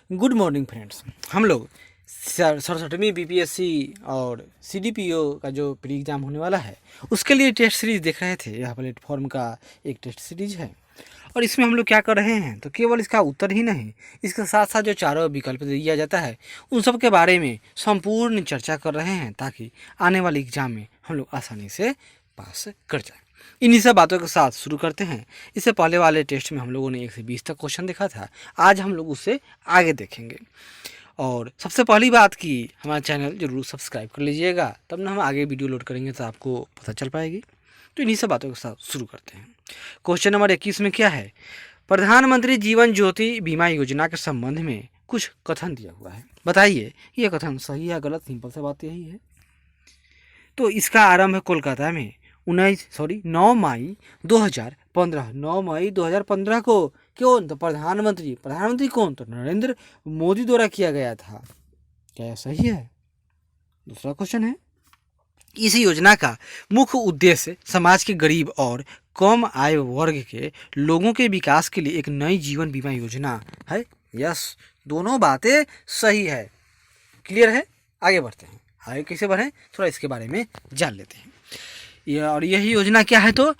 Good morning friends. हम लोग 67वीं BPSC और सीडीपीओ का जो प्री एग्ज़ाम होने वाला है उसके लिए टेस्ट सीरीज़ देख रहे थे। यह प्लेटफॉर्म का एक टेस्ट सीरीज़ है और इसमें हम लोग क्या कर रहे हैं तो केवल इसका उत्तर ही नहीं, इसके साथ साथ जो चारों विकल्प दिया जाता है उन सब के बारे में संपूर्ण चर्चा कर रहे हैं ताकि आने वाले एग्ज़ाम में हम लोग आसानी से पास कर जाएँ। इन्हीं सब बातों के साथ शुरू करते हैं। इससे पहले वाले टेस्ट में हम लोगों ने 1 से 20 तक क्वेश्चन देखा था, आज हम लोग उससे आगे देखेंगे। और सबसे पहली बात कि हमारा चैनल जरूर सब्सक्राइब कर लीजिएगा, तब ना हम आगे वीडियो लोड करेंगे तो आपको पता चल पाएगी। तो इन्हीं सब बातों के साथ शुरू करते हैं। क्वेश्चन नंबर 21 में क्या है, प्रधानमंत्री जीवन ज्योति बीमा योजना के संबंध में कुछ कथन दिया हुआ है, बताइए ये कथन सही है गलत। सिंपल सा बात यही है। तो इसका आरंभ है कोलकाता में 9 मई 2015। 9 मई 2015 को क्यों, तो प्रधानमंत्री कौन, तो नरेंद्र मोदी द्वारा किया गया था। क्या यह सही है? दूसरा क्वेश्चन है, इस योजना का मुख्य उद्देश्य समाज के गरीब और कम आय वर्ग के लोगों के विकास के लिए एक नई जीवन बीमा योजना है। यस, दोनों बातें सही है। क्लियर है? आगे बढ़ते हैं। आगे कैसे बढ़ें थोड़ा इसके बारे में जान लेते हैं। यही योजना क्या है, तो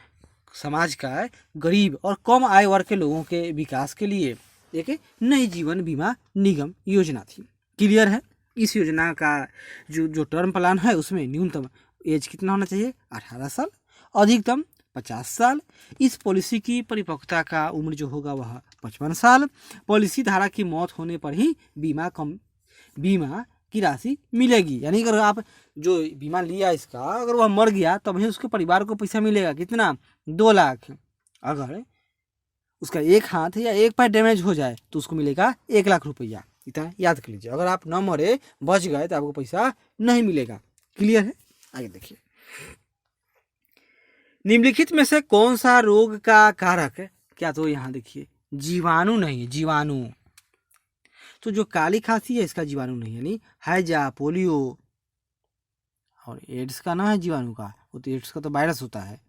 समाज का गरीब और कम आय वर्ग के लोगों के विकास के लिए एक नई जीवन बीमा निगम योजना थी। क्लियर है? इस योजना का जो टर्म प्लान है उसमें न्यूनतम एज कितना होना चाहिए, 18 साल, अधिकतम 50 साल। इस पॉलिसी की परिपक्वता का उम्र जो होगा वह 55 साल। पॉलिसी धारक की मौत होने पर ही बीमा की राशि मिलेगी। यानी अगर आप जो बीमा लिया इसका, अगर वह मर गया तब ही उसके परिवार को पैसा मिलेगा। कितना? 2 लाख। अगर उसका एक हाथ या एक पैर डैमेज हो जाए तो उसको मिलेगा 1 लाख रुपया। इतना याद कर लीजिए। अगर आप न मरे, बच गए तो आपको पैसा नहीं मिलेगा। क्लियर है? आगे देखिए, निम्नलिखित में से कौन सा रोग का कारक, क्या तो यहाँ देखिए जीवाणु नहीं है, जीवाणु। तो जो काली खांसी है इसका जीवाणु नहीं है, यानी हैजा, पोलियो और एड्स का ना है जीवाणु का, वो तो एड्स का तो वायरस होता है।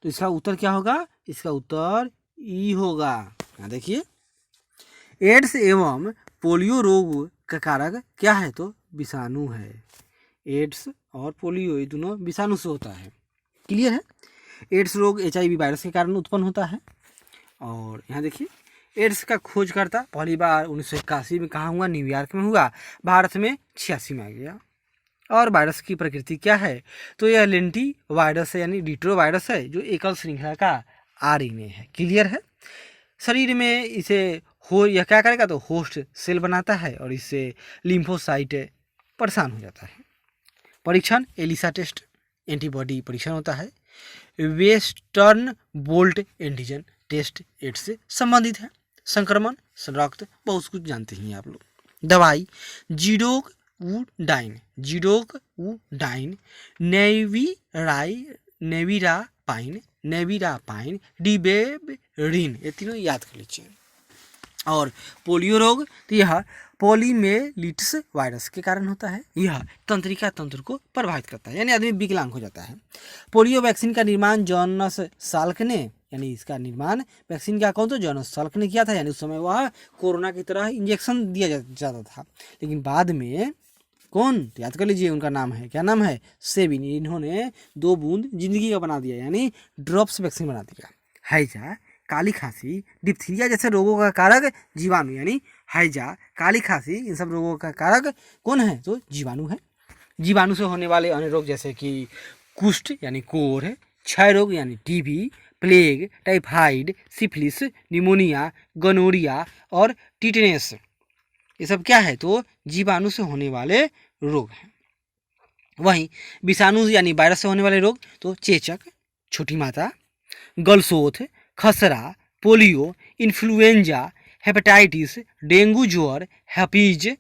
तो इसका उत्तर क्या होगा? इसका उत्तर ई होगा। यहाँ देखिए, एड्स एवं पोलियो रोग का कारक क्या है, तो विषाणु है। एड्स और पोलियो ये दोनों विषाणु से होता है। क्लियर है? एड्स रोग HIV वायरस के कारण उत्पन्न होता है। और यहाँ देखिए, एड्स का खोजकर्ता पहली बार 1981 में कहाँ हुआ, न्यूयॉर्क में हुआ। भारत में 86 में आ गया। और वायरस की प्रकृति क्या है, तो यह लेंटी वायरस है, यानी डिट्रो वायरस है जो एकल श्रृंखला का RNA है। क्लियर है? शरीर में इसे यह क्या करेगा, तो होस्ट सेल बनाता है और इससे लिम्फोसाइट परेशान हो जाता है। परीक्षण एलिसा टेस्ट एंटीबॉडी परीक्षण होता है। Western blot antigen test AIDS से संबंधित है। संक्रमण रक्त बहुत कुछ जानते ही हैं आप लोग। दवाई जीडोकवुडाइन, नेविरापाइन, डिबेरिन, ये तीनों याद कर लीजिए। और पोलियो रोग, तो यह पॉलीमेलिटिस वायरस के कारण होता है। यह तंत्रिका तंत्र को प्रभावित करता है, यानी आदमी विकलांग हो जाता है। पोलियो वैक्सीन का निर्माण जॉनस साल्क ने, यानी इसका निर्माण वैक्सीन का कौन, तो जॉनस साल्क ने किया था। यानी उस समय वह कोरोना की तरह इंजेक्शन दिया जाता था। लेकिन बाद में कौन, तो याद कर लीजिए, उनका नाम है, क्या नाम है, सेबिन। इन्होंने 2 बूंद जिंदगी का बना दिया, यानी ड्रॉप्स वैक्सीन बना दिया। हैजा, काली खांसी, डिप्थीरिया जैसे रोगों का कारक जीवाणु, यानी हैजा, काली खांसी, इन सब रोगों का कारक कौन है, तो जीवाणु है। जीवाणु से होने वाले अन्य रोग जैसे कि कुष्ठ यानी कोढ़, क्षय रोग यानी TB, plague, typhoid, syphilis, pneumonia, gonorrhoea और टिटेनस, ये सब क्या है, तो जीवाणु से होने वाले रोग हैं। वहीं विषाणु यानी वायरस से होने वाले रोग, तो चेचक, छोटी माता, गलसोथ, खसरा, पोलियो, इन्फ्लुएंजा, हेपेटाइटिस, डेंगू ज्वर, हर्पीज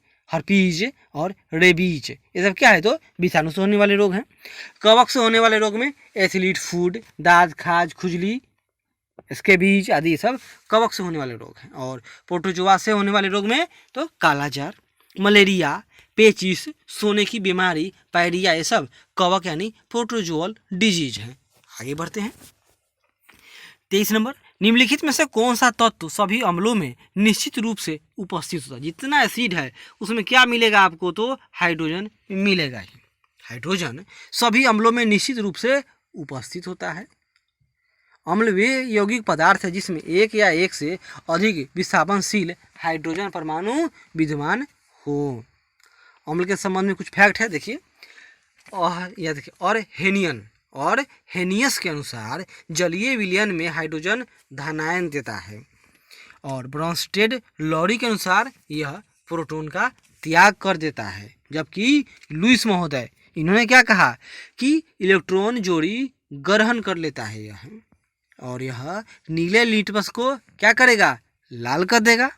और रेबीज, ये सब क्या है, तो विषाणु से होने वाले रोग हैं। कवक से होने वाले रोग में एथलीट फूड, दाद, खाज, खुजली, स्केबीज आदि, ये सब कवक से होने वाले रोग हैं। और प्रोटोजोआ से होने वाले रोग में तो कालाजार, मलेरिया, पेचिस, सोने की बीमारी, पायरिया, ये सब कवक यानी प्रोटोजोअल डिजीज हैं। आगे बढ़ते हैं। 23 नंबर, निम्नलिखित में से कौन सा तत्व सभी अम्लों में निश्चित रूप से उपस्थित होता है? जितना एसिड है उसमें क्या मिलेगा आपको? तो हाइड्रोजन मिलेगा ही। हाइड्रोजन सभी अम्लों में निश्चित रूप से उपस्थित होता है। अम्ल वे यौगिक पदार्थ है जिसमें एक या एक से अधिक विस्थापनशील हाइड्रोजन परमाणु विद्यमान हो। अम्ल के संबंध में कुछ फैक्ट है, देखिए। और यह देखिए, और हेनियस के अनुसार जलीय विलयन में हाइड्रोजन धनायन देता है। और ब्रॉन्स्टेड लॉरी के अनुसार यह प्रोटॉन का त्याग कर देता है। जबकि लुईस महोदय इन्होंने क्या कहा कि इलेक्ट्रॉन जोड़ी ग्रहण कर लेता है यह, और यह नीले लिटमस को क्या करेगा? लाल कर देगा।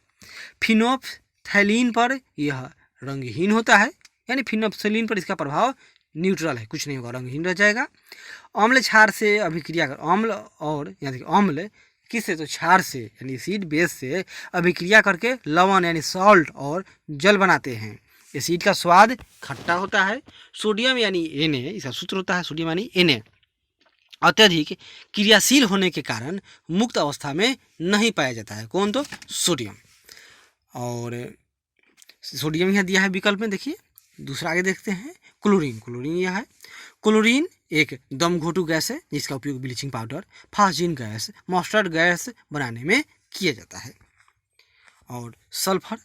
फिनोप्थैलीन पर यह रंगहीन होता है, यानी फिनोप्थैलीन पर इसका प्रभाव न्यूट्रल है, कुछ नहीं होगा, रंगहीन रह जाएगा। अम्ल क्षार से अभिक्रिया कर अम्ल किससे? तो क्षार से, यानी एसिड बेस से अभिक्रिया करके लवण यानी सॉल्ट और जल बनाते हैं। एसिड का स्वाद खट्टा होता है। सोडियम यानी Na, इसका सूत्र होता है सोडियम यानी Na, अत्यधिक क्रियाशील होने के कारण मुक्त अवस्था में नहीं पाया जाता है। कौन? तो सोडियम। और सोडियम यहाँ दिया है विकल्प में, देखिए। दूसरा आगे देखते हैं, क्लोरीन यह है। क्लोरीन एक दम घोटू गैस है जिसका उपयोग bleaching powder, phosgene gas, mustard gas बनाने में किया जाता है। और सल्फर,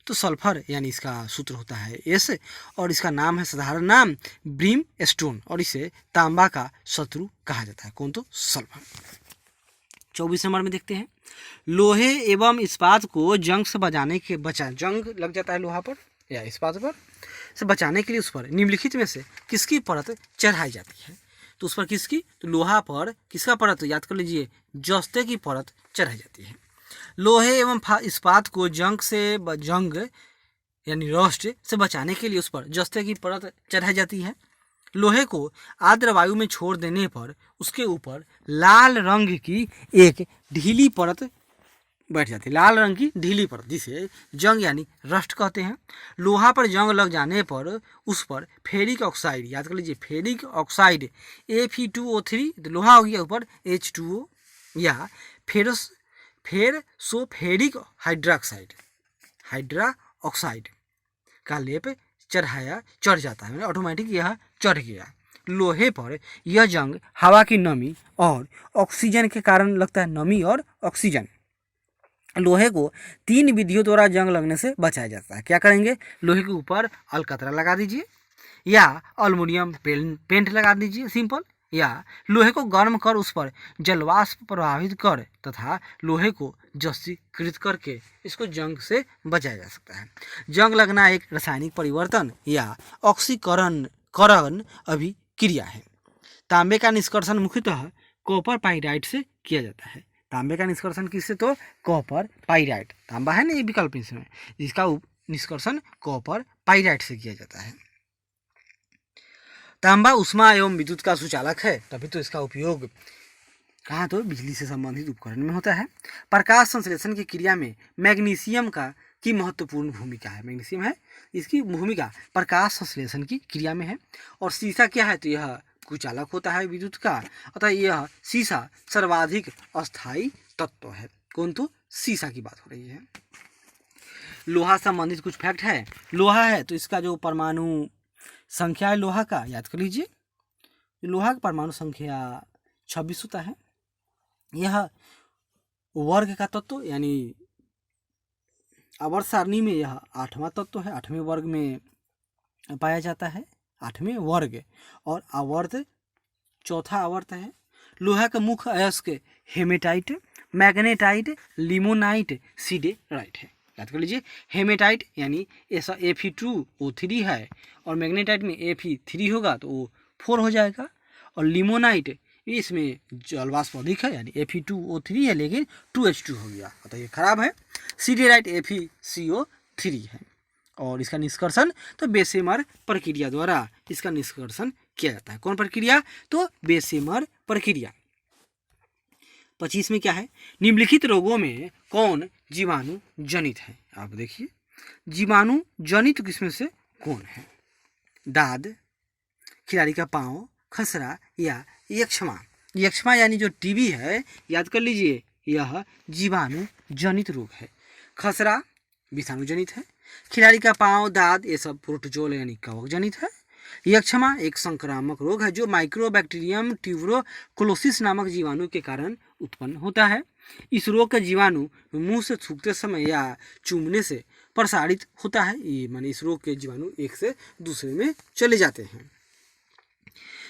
तो सल्फर यानी इसका सूत्र होता है एस, और इसका नाम है, साधारण नाम ब्रीम स्टोन, और इसे तांबा का शत्रु कहा जाता है। कौन? तो सल्फर। 24 नंबर में देखते हैं, लोहे एवं इस्पात को जंग से जंग लग जाता है लोहा पर या इस्पात पर, से बचाने के लिए उस पर निम्नलिखित में से किसकी परत चढ़ाई जाती है? तो उस पर किसकी? तो लोहा पर किसका परत? याद कर लीजिए, जस्ते की परत चढ़ाई जाती है। लोहे एवं इस्पात को जंग यानी रोस्ट से बचाने के लिए उस पर जस्ते की परत चढ़ाई जाती है। लोहे को आर्द्र वायु में छोड़ देने पर उसके ऊपर लाल रंग की एक ढीली परत बैठ जाती है, लाल रंग की ढीली परत, जिसे जंग यानी रस्ट कहते हैं। लोहा पर जंग लग जाने पर उस पर फेरिक ऑक्साइड, याद कर लीजिए, फेरिक ऑक्साइड Fe2O3, तो लोहा हो गया ऊपर H2O, या फेरसोफेरिक हाइड्रा ऑक्साइड का लेप चढ़ जाता है, ऑटोमेटिक यह चढ़ गया। लोहे पर यह जंग हवा की नमी और ऑक्सीजन के कारण लगता है, नमी और ऑक्सीजन। लोहे को 3 विधियों द्वारा जंग लगने से बचाया जाता है। क्या करेंगे? लोहे के ऊपर अलकतरा लगा दीजिए, या अल्युमिनियम पेंट लगा दीजिए सिंपल, या लोहे को गर्म कर उस पर जलवाष्प प्रभावित कर तथा लोहे को जस्तीकृत करके इसको जंग से बचाया जा सकता है। जंग लगना एक रासायनिक परिवर्तन या ऑक्सीकरण अभिक्रिया है। तांबे का निष्कर्षण मुख्यतः कॉपर पाइराइट से किया जाता है। तांबे का निष्कर्षण किससे? तो कॉपर पाइराइट, तांबा है ना ये विकल्प इसमें, जिसका निष्कर्षण कॉपर पाइराइट से किया जाता है। तांबा उष्मा एवं विद्युत का सुचालक है, तभी तो इसका उपयोग कहाँ? तो बिजली से संबंधित उपकरण में होता है। प्रकाश संश्लेषण की क्रिया में मैग्नीशियम की महत्वपूर्ण भूमिका है। मैग्नीशियम है, इसकी भूमिका प्रकाश संश्लेषण की क्रिया में है। और शीशा क्या है? तो यह कुचालक होता है विद्युत का, अतः यह शीशा सर्वाधिक अस्थायी तत्व है। कौन? तो शीशा की बात हो रही है। लोहा संबंधित कुछ फैक्ट है। लोहा है तो इसका जो परमाणु संख्या है लोहा का, याद कर लीजिए, लोहा का परमाणु संख्या 26 होता है। यह वर्ग का तत्व, यानी आवर्त सारणी में यह 8वां तत्व है, 8वें वर्ग में पाया जाता है, 8वें वर्ग, और आवर्त 4था आवर्त है। लोहा का मुख्य अयस्क हेमेटाइट, मैग्नेटाइट, लिमोनाइट, सिडेराइट है। याद कर लीजिए, हेमेटाइट यानी ऐसा Fe2O3 है, और मैग्नेटाइट में Fe3 होगा तो वो 4 हो जाएगा, और लिमोनाइट इसमें जलवाष्प अधिक है, यानी Fe2O3 है लेकिन 2H2 हो गया, तो ये खराब है। सिडेराइट FeCO3 है, और इसका निष्कर्षण तो बेसेमर प्रक्रिया द्वारा इसका निष्कर्षण किया जाता है। कौन प्रक्रिया? तो बेसेमर प्रक्रिया। 25 में क्या है? निम्नलिखित रोगों में कौन जीवाणु जनित है? आप देखिए, जीवाणु जनित किसमें से कौन है? दाद, खिलाड़ी का पांव, खसरा या यक्षमा। यक्ष्मा यानी जो टीबी है, याद कर लीजिए, यह जीवाणु जनित रोग है। खसरा विषाणु जनित है। खिलाड़ी का पांव, दांत, ये सब प्रोटोजोल यानी कवक जनित है। यक्ष्मा एक संक्रामक रोग है जो माइक्रोबैक्टीरियम ट्यूबरोकुलोसिस नामक जीवाणु के कारण उत्पन्न होता है। इस रोग का जीवाणु मुंह से थूकते समय या चूमने से प्रसारित होता है। ये माने इस रोग के जीवाणु एक से दूसरे में चले जाते हैं।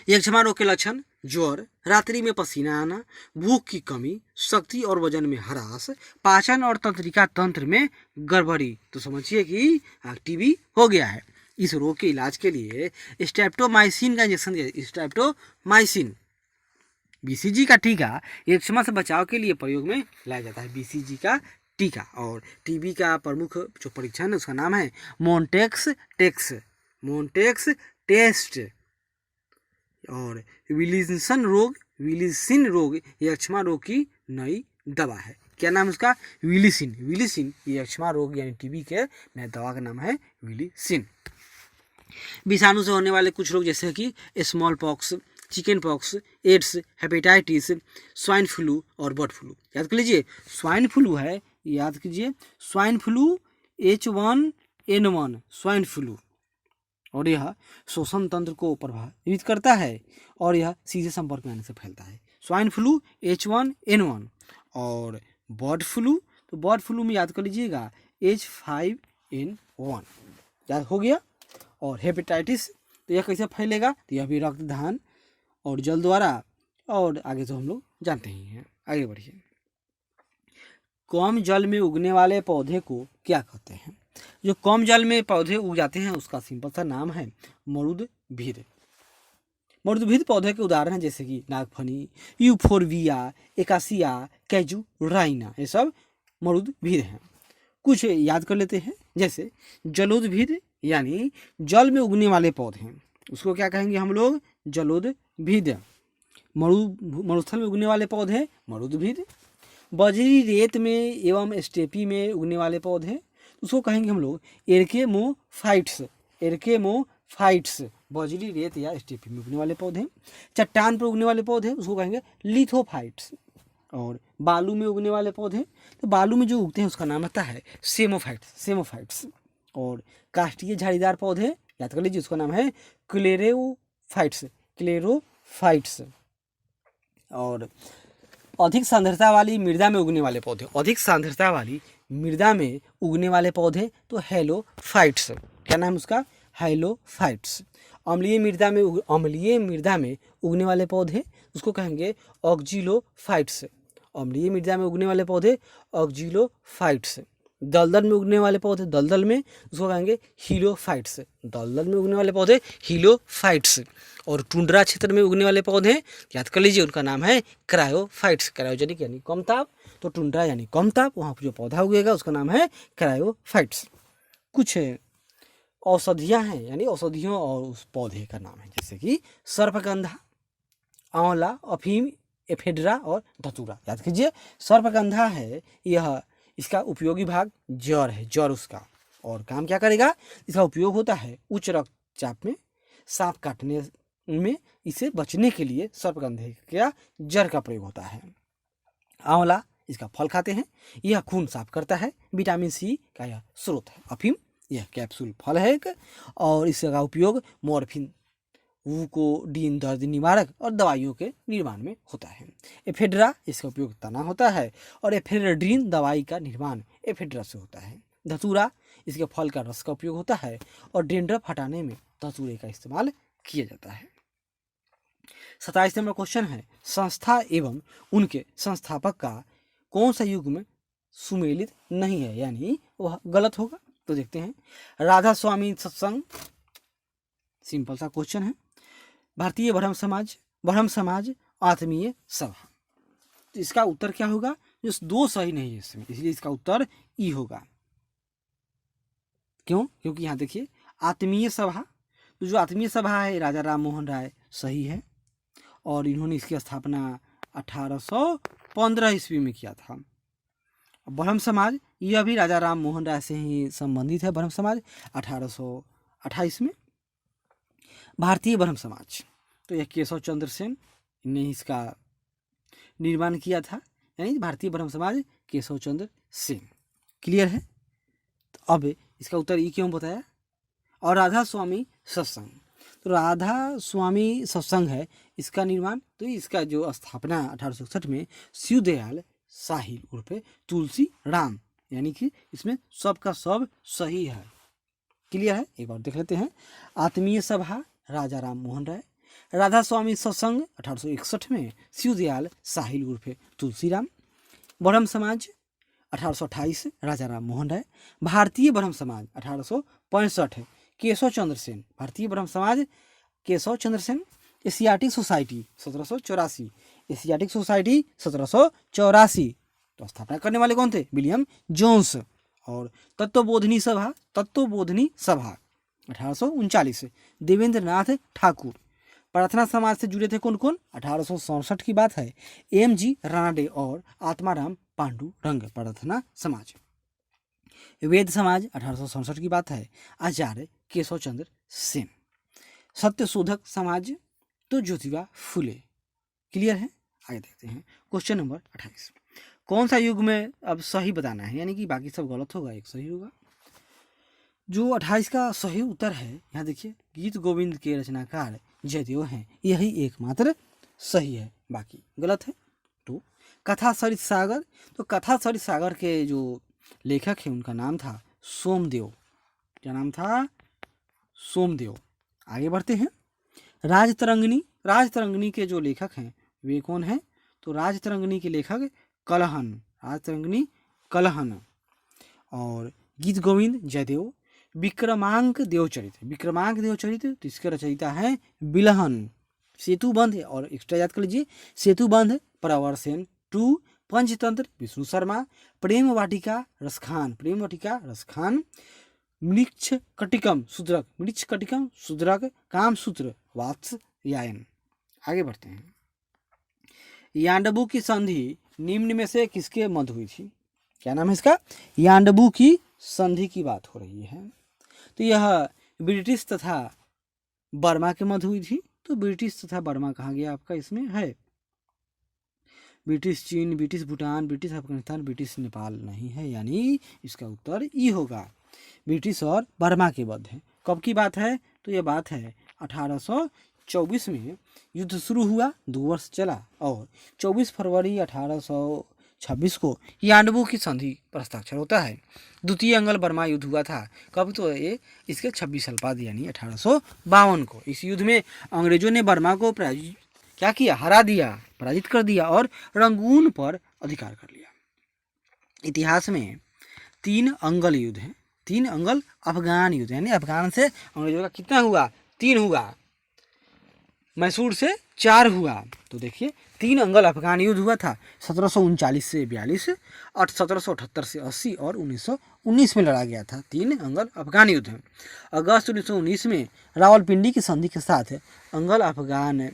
यक्ष्मा रोग के लक्षण: ज्वर, रात्रि में पसीना आना, भूख की कमी, शक्ति और वजन में ह्रास, पाचन और तंत्रिका तंत्र में गड़बड़ी। तो समझिए कि टीबी हो गया है। इस रोग के इलाज के लिए स्ट्रेप्टोमाइसिन का इंजेक्शन दिया। स्ट्रेप्टोमाइसिन बीसीजी का टीका यक्ष्मा से बचाव के लिए प्रयोग में लाया जाता है। बीसीजी का टीका। और टीबी का प्रमुख जो परीक्षण है उसका नाम है मोन्टेक्स टेस्ट। और विलिसिन रोग यक्ष्मा रोग की नई दवा है। क्या नाम है उसका? विलिसिन यक्ष्मा रोग यानी टीबी के नई दवा का नाम है विलिसिन। विषाणु से होने वाले कुछ रोग जैसे कि smallpox, chickenpox, AIDS, hepatitis, swine flu और बर्ड फ्लू। याद कर लीजिए, स्वाइन फ्लू है, याद कीजिए, swine flu H1N1 swine flu, और यह श्वसन तंत्र को प्रभावित करता है और यह सीधे संपर्क में आने से फैलता है। Swine flu H1N1। और बर्ड फ्लू, तो बर्ड फ्लू में याद कर लीजिएगा H5N1। याद हो गया। और हेपेटाइटिस, तो यह कैसे फैलेगा? तो यह भी रक्तदान और जल द्वारा, और आगे तो हम लोग जानते ही हैं। आगे बढ़िए। कम जल में उगने वाले पौधे को क्या कहते हैं? जो कम जल में पौधे उग जाते हैं उसका सिंपल सा नाम है मरुदभिद। मरुदभिद पौधे के उदाहरण हैं जैसे कि नागफनी, यूफोरबिया, एकासिया, कैजुराइना, ये सब मरुदभिद हैं। कुछ याद कर लेते हैं, जैसे जलोदभिद यानी जल में उगने वाले पौधे, उसको क्या कहेंगे हम लोग? जलोदभिद। मरुस्थल में उगने वाले पौधे मरुदभिद। बजरी रेत में एवं स्टेपी में उगने वाले पौधे, उसको कहेंगे हम लोग एरकेमोफाइट्स। बजरी रेत या स्टेपी में उगने वाले पौधे। चट्टान पर उगने वाले पौधे उसको कहेंगे लिथोफाइट्स। और बालू में उगने वाले पौधे, तो बालू में जो उगते हैं उसका नाम आता है सेमोफाइट्स। और काष्ठीय झाड़ीदार पौधे, याद कर लीजिए, उसका नाम है क्लेरोफाइट्स। और अधिक सांद्रता वाली मृदा में उगने वाले पौधे, तो हेलोफाइट्स। क्या नाम उसका? हेलोफाइट्स। अम्लीय मृदा में उगने वाले पौधे उसको कहेंगे ऑक्जिलोफाइट्स। दलदल में उगने वाले पौधे, उसको कहेंगे हीलोफाइट्स। और टुंड्रा क्षेत्र में उगने वाले पौधे, याद कर लीजिए, उनका नाम है क्रायोफाइट्स। क्रायोजेनिक यानी कम ताप, तो टुंड्रा यानी कम ताप, वहाँ पर जो पौधा उगेगा उसका नाम है क्रायोफाइट्स। कुछ औषधियाँ हैं, यानी औषधियों और उस पौधे का नाम है, जैसे कि सर्पगंधा, आंवला, अफीम, एफेड्रा और धतूरा। याद कीजिए, सर्पगंधा है, यह इसका उपयोगी भाग जड़ है, जड़ उसका, और काम क्या करेगा? इसका उपयोग होता है उच्च रक्तचाप में, सांप काटने में, इसे बचने के लिए सर्पगंधे का जड़ का प्रयोग होता है। आंवला, इसका फल खाते हैं, यह खून साफ करता है, विटामिन सी का यह स्रोत है। अफीम, यह कैप्सूल फल है एक, और इसका उपयोग मॉर्फिन, वूकोडीन, दर्द निवारक और दवाइयों के निर्माण में होता है। एफेड्रा, इसका उपयोग तना होता है, और एफेड्रीन दवाई का निर्माण एफेड्रा से होता है। धतूरा, इसके फल का रस का उपयोग होता है, और डेंड्रफ हटाने में धतूरे का इस्तेमाल किया जाता है। 27 नंबर क्वेश्चन है, संस्था एवं उनके संस्थापक का कौन सा युग्म सुमेलित नहीं है, यानी वह गलत होगा? तो देखते हैं। राधा स्वामी सत्संग, सिंपल सा क्वेश्चन है। भारतीय ब्रह्म समाज आत्मीय सभा, तो इसका उत्तर क्या होगा? जो दो सही नहीं है इसमें, इसलिए इसका उत्तर ई होगा। क्यों? क्योंकि यहाँ देखिए, आत्मीय सभा, तो जो आत्मीय सभा है राजा राम मोहन राय सही है, और इन्होंने इसकी स्थापना 1815 ईस्वी में किया था। ब्रह्म समाज, यह भी राजा राम मोहन राय से ही संबंधित है। ब्रह्म समाज 1828 में। भारतीय ब्रह्म समाज, तो यह केशव चंद्र सेन ने इसका निर्माण किया था, यानी भारतीय ब्रह्म समाज केशव चंद्र सेन। क्लियर है। तो अब इसका उत्तर ये क्यों बताया। और राधा स्वामी सत्संग, तो राधा स्वामी सत्संग है इसका निर्माण, तो इसका जो स्थापना 1861 में शिवदयाल साहिल उर्फे तुलसी राम, यानी कि इसमें सबका सब सही है। क्लियर है। एक बार देख लेते हैं। आत्मीय सभा राजा राम मोहन राय, राधा स्वामी सत्संग 1861 में शिवदयाल साहिल उर्फे तुलसीराम, ब्रह्म समाज 1828 राजा राम मोहन राय, भारतीय ब्रह्म समाज 1865 Keshav Chandra Sen, Bharatiya Brahmo Samaj Keshav Chandra Sen, Asiatic Society 1784, Asiatic Society 1784, तो स्थापना करने वाले कौन थे, विलियम जोन्स। और तत्वबोधिनी सभा 1839 देवेंद्र नाथ ठाकुर। प्रार्थना समाज से जुड़े थे कौन कौन, 1867 की बात है, एम.जी. रानाडे और आत्माराम पांडु रंग, प्रार्थना समाज। वेद समाज 1867 की बात है, आचार्य केशव चंद्र सेन। सत्यशोधक समाज तो ज्योतिबा फुले। क्लियर है। आगे देखते हैं क्वेश्चन नंबर 28। कौन सा युग में अब सही बताना है, यानी कि बाकी सब गलत होगा, एक सही होगा। जो 28 का सही उत्तर है, यहाँ देखिए, गीत गोविंद के रचनाकार जयदेव हैं, यही एकमात्र सही है, बाकी गलत है। तो कथा सरित सागर, तो कथा सरित सागर के जो लेखक हैं उनका नाम था सोमदेव। क्या नाम था, सोमदेव। आगे बढ़ते हैं। राजतरंगिणी, राजतरंगिणी के जो लेखक हैं वे कौन हैं, तो राजतरंगिणी के लेखक कलहन, राजतरंगिणी कलहन। और गीत गोविंद जयदेव। विक्रमांक देवचरित, विक्रमांक देवचरित तो इसके रचयिता है बिलहन। सेतुबंध, और एक्स्ट्रा याद कर लीजिए, सेतुबंध प्रवरसेन 2, पंचतंत्र विष्णु शर्मा, प्रेम वाटिका रसखान, प्रेम वाटिका रसखान, मृक्ष कटिकम शूद्रक, मृक्ष कटिकम शूद्रक, कामसूत्र वात्स्यायन। आगे बढ़ते हैं। यांडबू की संधि निम्न में से किसके मध्य हुई थी, क्या नाम है इसका, यांडबू की संधि की बात हो रही है। तो यह ब्रिटिश तथा बर्मा के मध्य हुई थी। तो ब्रिटिश तथा बर्मा कहाँ गया आपका, इसमें है ब्रिटिश चीन, British Bhutan, British Afghanistan, British Nepal नहीं है, यानी इसका उत्तर ई होगा, ब्रिटिश और बर्मा के मध्य है। कब की बात है, तो यह बात है 1824 में युद्ध शुरू हुआ, 2 वर्ष चला, और 24 फरवरी 1826 को यांडबू की संधि पर हस्ताक्षर होता है। द्वितीय अंगल बर्मा युद्ध हुआ था, कब, तो ये इसके 26 साल बाद, यानी 1852 को। इस युद्ध में अंग्रेजों ने बर्मा को क्या किया, हरा दिया, पराजित कर दिया और रंगून पर अधिकार कर लिया। इतिहास में 3 अंगल युद्ध है, 3 अंगल अफगान युद्ध, यानी अफगान से अंग्रेजों का कितना हुआ, 3 हुआ, मैसूर से 4 हुआ। तो देखिए 3 अंगल अफगान युद्ध हुआ था, 1739 से 42, 1778 से 80 और 1919 में लड़ा गया था। 3 अंगल अफगान युद्ध। अगस्त 1919 में रावलपिंडी की संधि के साथ अंगल अफगान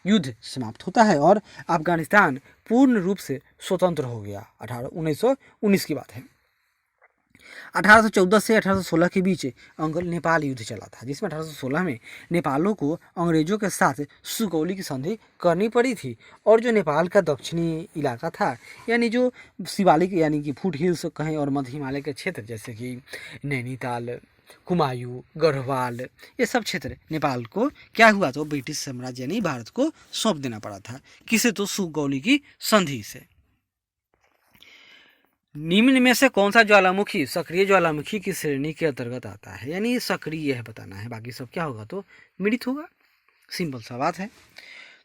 युद्ध समाप्त होता है और अफगानिस्तान पूर्ण रूप से स्वतंत्र हो गया। 1919 की बात है। 1814 से 1816 के बीच अंगल नेपाल युद्ध चला था, जिसमें 1816 में नेपालों को अंग्रेजों के साथ सुगौली की संधि करनी पड़ी थी। और जो नेपाल का दक्षिणी इलाका था, यानी जो शिवालिक यानी कि फुट हिल्स कहें और मध्य हिमालय के क्षेत्र जैसे कि नैनीताल, कुमायूं, गढ़वाल, ये सब क्षेत्र नेपाल को क्या हुआ, तो ब्रिटिश साम्राज्य यानी भारत को सौंप देना पड़ा था। किसे, तो सुगौली की संधि से। निम्न में से कौन सा ज्वालामुखी सक्रिय ज्वालामुखी की श्रेणी के अंतर्गत आता है, यानी सक्रिय है बताना है, बाकी सब क्या होगा, तो मृत होगा, सिंपल सा बात है।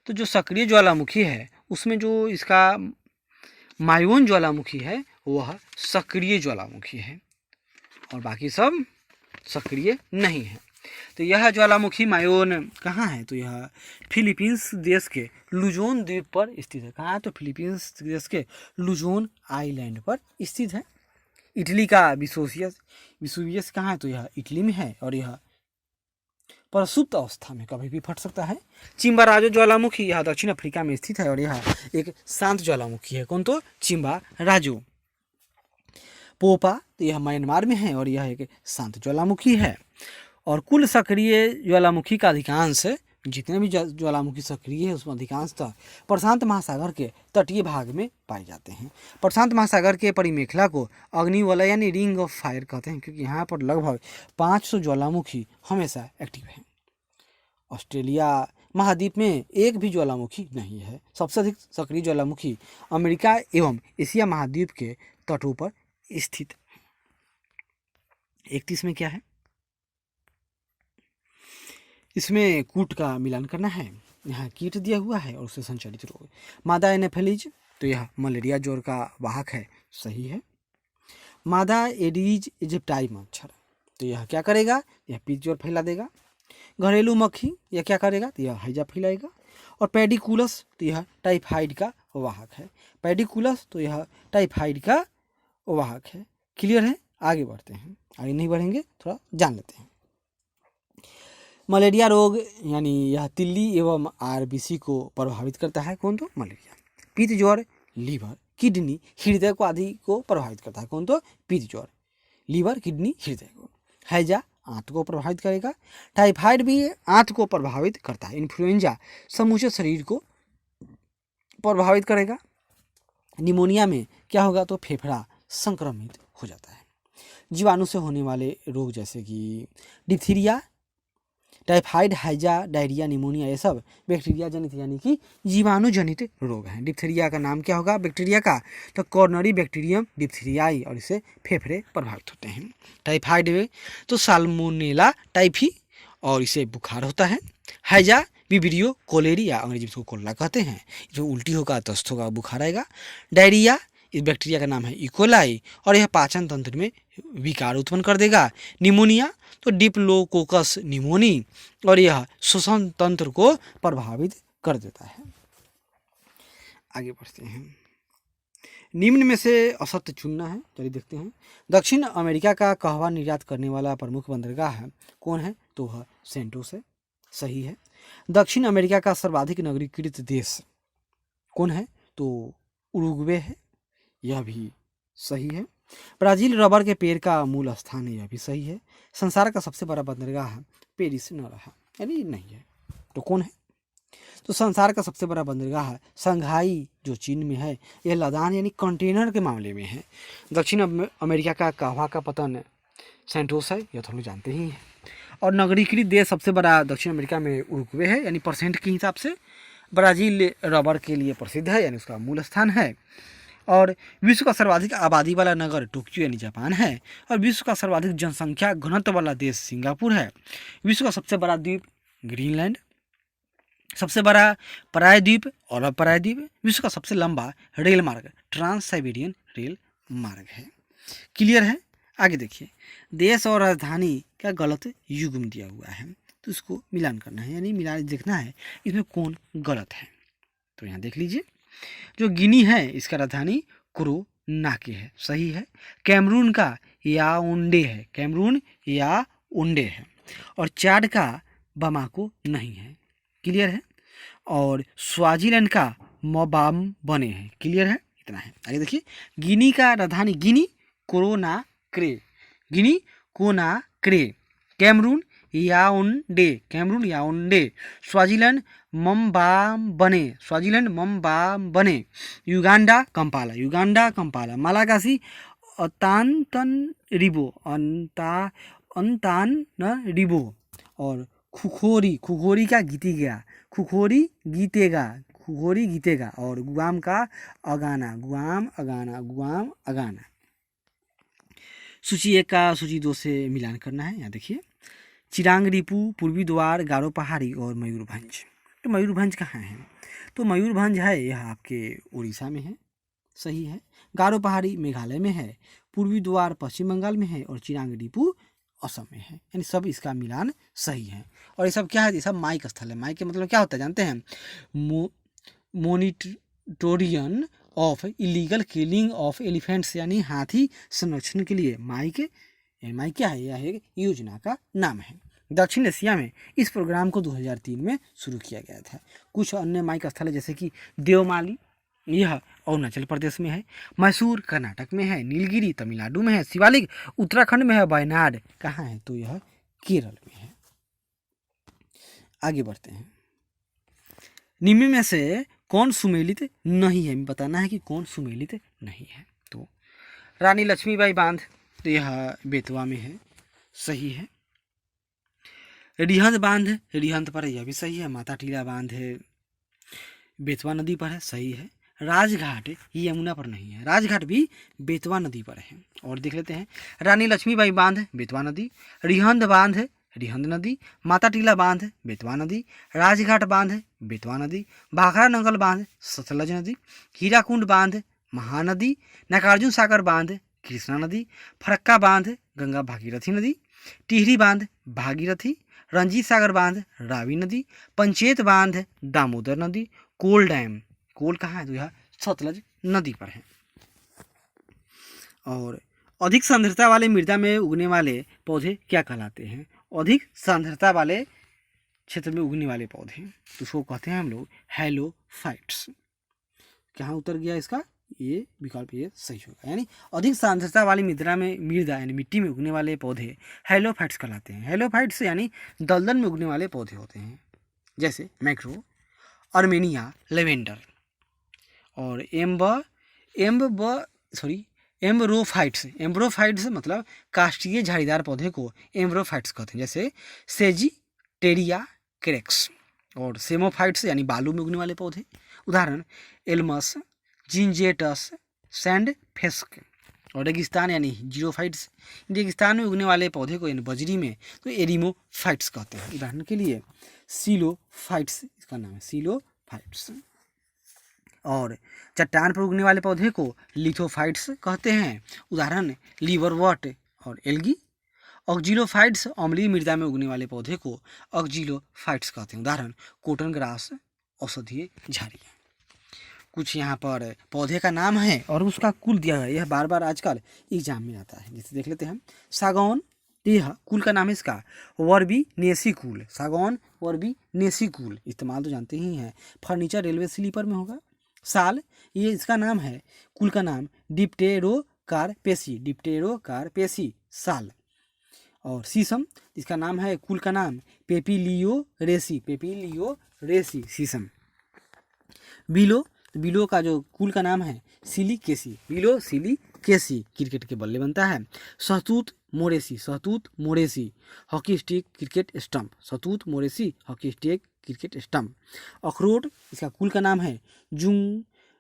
तो जो सक्रिय ज्वालामुखी है उसमें जो इसका मायोन ज्वालामुखी है वह सक्रिय ज्वालामुखी है और बाकी सब सक्रिय नहीं है। तो यह ज्वालामुखी मायोन कहाँ है, तो यह फिलीपींस देश के लुजोन द्वीप पर स्थित है। कहाँ है, तो फिलीपींस देश के लुजोन आइलैंड पर स्थित है। इटली का विसुवियस कहाँ है, तो यह इटली में है और यह प्रसुप्त अवस्था में कभी भी फट सकता है। चिम्बाराजो ज्वालामुखी यह दक्षिण अफ्रीका में स्थित है और यह एक शांत ज्वालामुखी है। कौन, तो चिम्बाराजो। पोपा तो यह म्यांमार में है और यह एक शांत ज्वालामुखी है। और कुल सक्रिय ज्वालामुखी का अधिकांश जितने भी ज्वालामुखी सक्रिय है उसमें अधिकांशतः प्रशांत महासागर के तटीय भाग में पाए जाते हैं। प्रशांत महासागर के परिमेखला को अग्निवलय यानी रिंग ऑफ फायर कहते हैं, क्योंकि यहाँ पर लगभग 500 ज्वालामुखी हमेशा एक्टिव हैं। ऑस्ट्रेलिया महाद्वीप में एक भी ज्वालामुखी नहीं है। सबसे अधिक सक्रिय ज्वालामुखी अमेरिका एवं एशिया महाद्वीप के तटों पर स्थित। 31 में क्या है, इसमें कूट का मिलान करना है। यहाँ कीट दिया हुआ है और उससे संचालित रोग। मादा एनेफेलिज, तो यह मलेरिया ज्वर का वाहक है, सही है। मादा एडीज इजिप्टाई मच्छर, तो यह क्या करेगा, यह पीत ज्वर फैला देगा। घरेलू मक्खी, यह क्या करेगा, तो यह हैजा फैलाएगा। और पेडिकुलस, तो यह टाइफाइड का वाहक है। पेडिकुलस, तो यह टाइफाइड का वाहक है। क्लियर है, आगे बढ़ते हैं। आगे नहीं बढ़ेंगे, थोड़ा जान लेते हैं। मलेरिया रोग यानी यह तिल्ली एवं आरबीसी को प्रभावित करता है। कौन, तो मलेरिया। पीत ज्वर लीवर, किडनी, हृदय को आदि को प्रभावित करता है। कौन, तो पीत ज्वर, लीवर, किडनी, हृदय को। हैजा आंत को प्रभावित करेगा। टाइफाइड भी आंत को प्रभावित करता है। इन्फ्लुएंजा समूचे शरीर को प्रभावित करेगा। निमोनिया में क्या होगा, तो फेफड़ा संक्रमित हो जाता है। जीवाणु से होने वाले रोग जैसे कि डिप्थीरिया, टाइफाइड, हैजा, डायरिया, निमोनिया, ये सब बैक्टीरिया जनित यानी कि जीवाणु जनित रोग हैं। डिप्थीरिया का नाम क्या होगा बैक्टीरिया का, तो कॉर्नरी बैक्टीरियम डिप्थीरियाई, और इससे फेफड़े प्रभावित होते हैं। टाइफाइड में तो साल्मोनेला टाइफी, और इसे बुखार होता है। हैजा विब्रियो कोलेरी, या अंग्रेजी में इसको कोल्ला कहते हैं, जो उल्टी होगा दस्त होगा बुखार आएगा। डायरिया, इस बैक्टीरिया का नाम है इकोलाई, और यह पाचन तंत्र में विकार उत्पन्न कर देगा। निमोनिया तो डिप्लोकोकस निमोनी, और यह श्वसन तंत्र को प्रभावित कर देता है। आगे बढ़ते हैं। निम्न में से असत्य चुनना है, चलिए देखते हैं। दक्षिण अमेरिका का कहवा निर्यात करने वाला प्रमुख बंदरगाह है, कौन है, तो वह सेंटोस है, सही है। दक्षिण अमेरिका का सर्वाधिक नगरीकृत देश कौन है, तो उरुग्वे है, यह भी सही है। ब्राजील रबर के पेड़ का मूल स्थान है, यह भी सही है। संसार का सबसे बड़ा बंदरगाह पेरिस न रहा, यानी नहीं है, तो कौन है, तो संसार का सबसे बड़ा बंदरगाह संघाई जो चीन में है, यह लदान यानी कंटेनर के मामले में है। दक्षिण अमेरिका का कहवा का पतन सेंटोस है, यह तो हम जानते ही हैं। और नगरीकृत देश सबसे बड़ा दक्षिण अमेरिका में उरुग्वे है, यानी परसेंट के हिसाब से। ब्राज़ील रबर के लिए प्रसिद्ध है, यानी उसका मूल स्थान है। और विश्व का सर्वाधिक आबादी वाला नगर टोक्यो यानी जापान है। और विश्व का सर्वाधिक जनसंख्या घनत्व वाला देश सिंगापुर है। विश्व का सबसे बड़ा द्वीप ग्रीनलैंड, सबसे बड़ा प्रायद्वीप और अपरायद्वीप। विश्व का सबसे लंबा रेल मार्ग ट्रांस साइबेरियन रेल मार्ग है। क्लियर है, आगे देखिए। देश और राजधानी का गलत युग्म दिया हुआ है, तो इसको मिलान करना है, यानी मिलान देखना है इसमें कौन गलत है। तो यहाँ देख लीजिए, जो गिनी है इसका राजधानी कोरोनाके है, सही है। कैमरून का याओंडे है, कैमरून याओंडे है। और चाड का बमाको नहीं है, क्लियर है। और स्वाजीलैंड का मोबाम्बने है, क्लियर है, इतना है। आगे देखिए, गिनी का राजधानी Guinea Conakry, Guinea Conakry. Cameroon Yaounde, Cameroon Yaounde. Swaziland Mbabane, Swaziland Mbabane. Uganda Kampala, Uganda Kampala. Malagasy Antananarivo, Antananarivo. और खुखोरी, खुखोरी का गीतेगा, खुखोरी गीतेगा, खुखोरी गीतेगा। और गुआम का Agana, Guam Agana, Guam Agana. सूची 1 का सूची 2 से मिलान करना है। यहाँ देखिए, चिरांग रिपू, पूर्वी द्वार, गारो पहाड़ी और मयूरभंज। तो मयूरभंज कहाँ है, तो मयूरभंज है यह आपके उड़ीसा में है, सही है। गारो पहाड़ी मेघालय में है, पूर्वी द्वार पश्चिम बंगाल में है, और चिरांग रिपू असम में है, यानी सब इसका मिलान सही है। और ये सब क्या है, ये सब माइक स्थल है। माइक के मतलब क्या होता है जानते हैं, monitoring of illegal killing of elephants, यानी हाथी संरक्षण के लिए माइक, माइक क्या है, यह एक योजना का नाम है। दक्षिण एशिया में इस प्रोग्राम को 2003 में शुरू किया गया था। कुछ अन्य माइक स्थल है जैसे कि देवमाली, यह अरुणाचल प्रदेश में है। मैसूर कर्नाटक में है। नीलगिरी तमिलनाडु में है। शिवालिक उत्तराखंड में है। वायनाड कहाँ है, तो यह केरल में है। आगे बढ़ते हैं। निम्न में से कौन सुमेलित नहीं है, बताना है कि कौन सुमेलित नहीं है। तो रानी लक्ष्मीबाई बांध, तो यह बेतवा में है, सही है। रिहंद बांध, रिहंद पर, यह भी सही है। माता टीला बांध है, बेतवा नदी पर है, सही है। राजघाट ये यमुना पर नहीं है, राजघाट भी बेतवा नदी पर है। और देख लेते हैं, रानी लक्ष्मीबाई बांध बेतवा नदी, रिहंद बांध है रिहंद नदी, माता टीला बांध बेतवा नदी, राजघाट बांध बेतवा नदी, भाखड़ा नंगल बांध सतलज नदी, हीराकुंड बांध महानदी, नागार्जुन सागर बांध कृष्णा नदी, फरक्का बांध गंगा भागीरथी नदी, टिहरी बांध भागीरथी, रंजीत सागर बांध रावी नदी, पंचेत बांध दामोदर नदी, कोल डैम, कोल कहाँ है, तो यह सतलज नदी पर है। और अधिक सांद्रता वाले मृदा में उगने वाले पौधे क्या कहलाते हैं, अधिक सांद्रता वाले क्षेत्र में उगने वाले पौधे, तो उसको कहते हैं हम लोग हैलोफाइट्स। कहाँ उतर गया इसका, ये विकल्प ये सही होगा, यानी अधिक सांद्रता वाली मृदा यानी मिट्टी में उगने वाले पौधे हैलोफाइट्स कहलाते हैं। हैलोफाइट्स यानी दलदल में उगने वाले पौधे होते हैं, जैसे मैक्रो, अर्मेनिया, लेवेंडर। और एम्ब्रोफाइट्स मतलब काष्ठीय झाड़ीदार पौधे को एम्ब्रोफाइट्स कहते हैं, जैसे सेजिटेरिया क्रेक्स। और सेमोफाइट्स यानी बालू में उगने वाले पौधे, उदाहरण एल्मस, जिंजेटस, सैंड फेस्क। और रेगिस्तान यानी जीरोफाइट्स, रेगिस्तान में उगने वाले पौधे को यानी बजरी में तो एरिमोफाइट्स कहते हैं। उदाहरण के लिए सीलोफाइट्स, इसका नाम है सीलोफाइट्स। और चट्टान पर उगने वाले पौधे को लिथोफाइट्स कहते हैं, उदाहरण लीवरवट और एल्गी। ऑक्जिलोफाइट्स अम्लीय मृदा में उगने वाले पौधे को ऑक्जिलोफाइट्स कहते हैं, उदाहरण कॉटन ग्रास, औषधीय झाड़ियाँ। कुछ यहाँ पर पौधे का नाम है और उसका कुल दिया है, यह बार बार आजकल एग्जाम में आता है। जैसे देख लेते हैं, सागौन, यह कुल का नाम है इसका वर्बीनेसी कुल, सागौन वर्बीनेसी कुल, इस्तेमाल तो जानते ही हैं, फर्नीचर रेलवे स्लीपर में होगा। साल, ये इसका नाम है, कुल का नाम डिप्टेरोकार्पेसी साल। और शीशम, इसका नाम है, कुल का नाम पेपिलियोरेसी शीशम। बिलो का जो कुल का नाम है सिलिकेसी, बिलो सिलिकेसी, क्रिकेट के बल्ले बनता है। सहतूत Moraceae hockey stick cricket stump, सहतूत Moraceae hockey stick cricket stump. अखरोट, इसका कुल का नाम है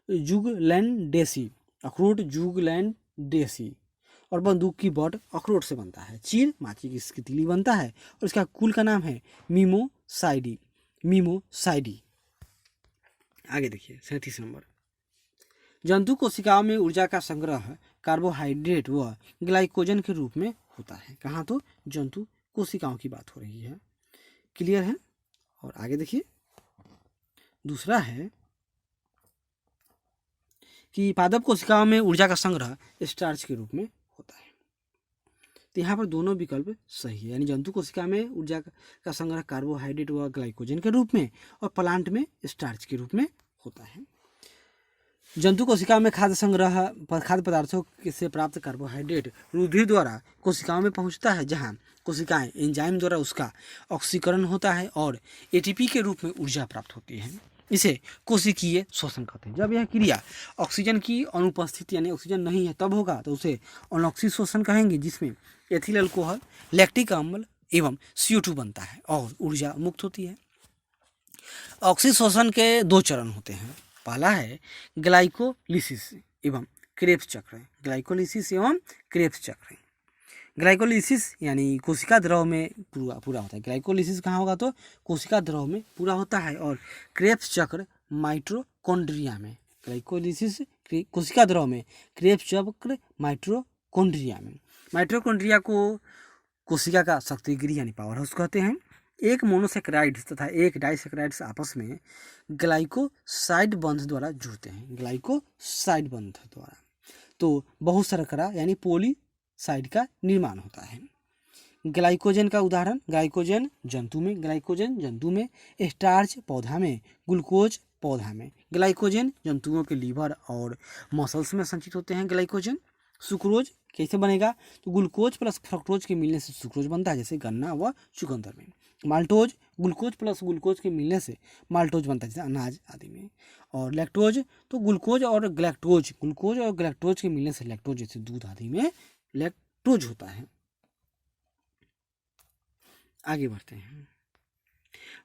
जुगलैंडेसी, अखरोट जुगलैंडेसी। और बंदूक की बट अखरोट से बनता है। चीर, माचिस की तीली बनता है और इसका कुल का नाम है मीमोसाइडी। आगे देखिए 37 नंबर, जंतु कोशिकाओं में ऊर्जा का संग्रह कार्बोहाइड्रेट व ग्लाइकोजन के रूप में होता है। कहाँ, तो जंतु कोशिकाओं की बात हो रही है, क्लियर है। और आगे देखिए, दूसरा है कि पादप कोशिकाओं में ऊर्जा का संग्रह स्टार्च के रूप में होता है। तो यहाँ पर दोनों विकल्प सही है, यानी जंतु कोशिका में ऊर्जा का संग्रह कार्बोहाइड्रेट व ग्लाइकोजन के रूप में और प्लांट में स्टार्च के रूप में होता है। जंतु कोशिका में खाद्य पदार्थों से प्राप्त कार्बोहाइड्रेट रुधिर द्वारा कोशिकाओं में पहुंचता है, जहां कोशिकाएं एंजाइम द्वारा उसका ऑक्सीकरण होता है और एटीपी के रूप में ऊर्जा प्राप्त होती है। इसे कोशिकीय शोषण कहते हैं। जब यह क्रिया ऑक्सीजन की अनुपस्थिति यानी ऑक्सीजन नहीं है तब होगा तो उसे अनॉक्सी शोषण कहेंगे, जिसमें एथिल अल्कोहल, लैक्टिक अम्ल एवं CO2 बनता है और ऊर्जा मुक्त होती है। ऑक्सीशोषण के 2 चरण होते हैं, पहला है ग्लाइकोलिसिस एवं क्रेब्स चक्र, ग्लाइकोलिसिस एवं क्रेब्स चक्र। ग्लाइकोलिसिस यानी कोशिका द्रव में पूरा होता है, ग्लाइकोलिसिस कहाँ होगा, तो कोशिका द्रव में पूरा होता है। और क्रेब्स चक्र माइटोकॉन्ड्रिया में, ग्लाइकोलिसिस कोशिका द्रव में, क्रेब्स चक्र माइटोकॉन्ड्रिया में। माइटोकॉन्ड्रिया को कोशिका का शक्ति गृह यानी पावर हाउस कहते हैं। एक मोनोसेक्राइड्स तथा एक डाइसेक्राइड्स आपस में ग्लाइकोसाइड बंध द्वारा जुड़ते हैं, ग्लाइकोसाइड बंध द्वारा तो बहुशर्करा यानी पॉलीसाइड का निर्माण होता है। ग्लाइकोजन का उदाहरण, ग्लाइकोजन जंतु में, स्टार्च पौधा में, ग्लूकोज पौधा में। ग्लाइकोजन जंतुओं के लीवर और मसल्स में संचित होते हैं। ग्लाइकोजन सुक्रोज कैसे बनेगा, तो ग्लूकोज प्लस फ्रक्टोज के मिलने से सुक्रोज बनता है, जैसे गन्ना व चुकंदर में। माल्टोज ग्लूकोज प्लस ग्लूकोज के मिलने से माल्टोज बनता है, जैसे अनाज आदि में। और लैक्टोज तो ग्लूकोज और ग्लैक्टोज के मिलने से लैक्टोज, जैसे दूध आदि में लैक्टोज होता है। आगे बढ़ते हैं।